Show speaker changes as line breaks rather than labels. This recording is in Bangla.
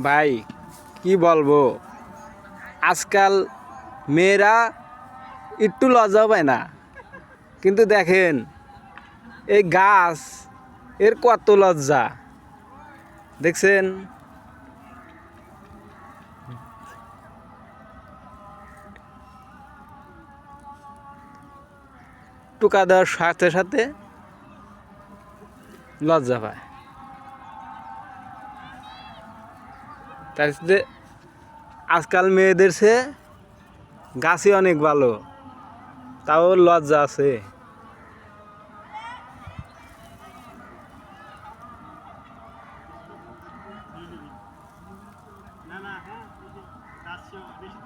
ভাই কি বলবো, আজকাল মেয়েরা একটু লজ্জা পায় না, কিন্তু দেখেন এই গাছ এর কত লজ্জা দেখছেন। টুকা দেওয়ার সাথে সাথে লজ্জা পায়। তাই যে আজকাল মেয়েদের সে গাছই অনেক ভালো, তাও লজ্জা আছে।
না না হ্যাঁ, এই যে গাছ বেশি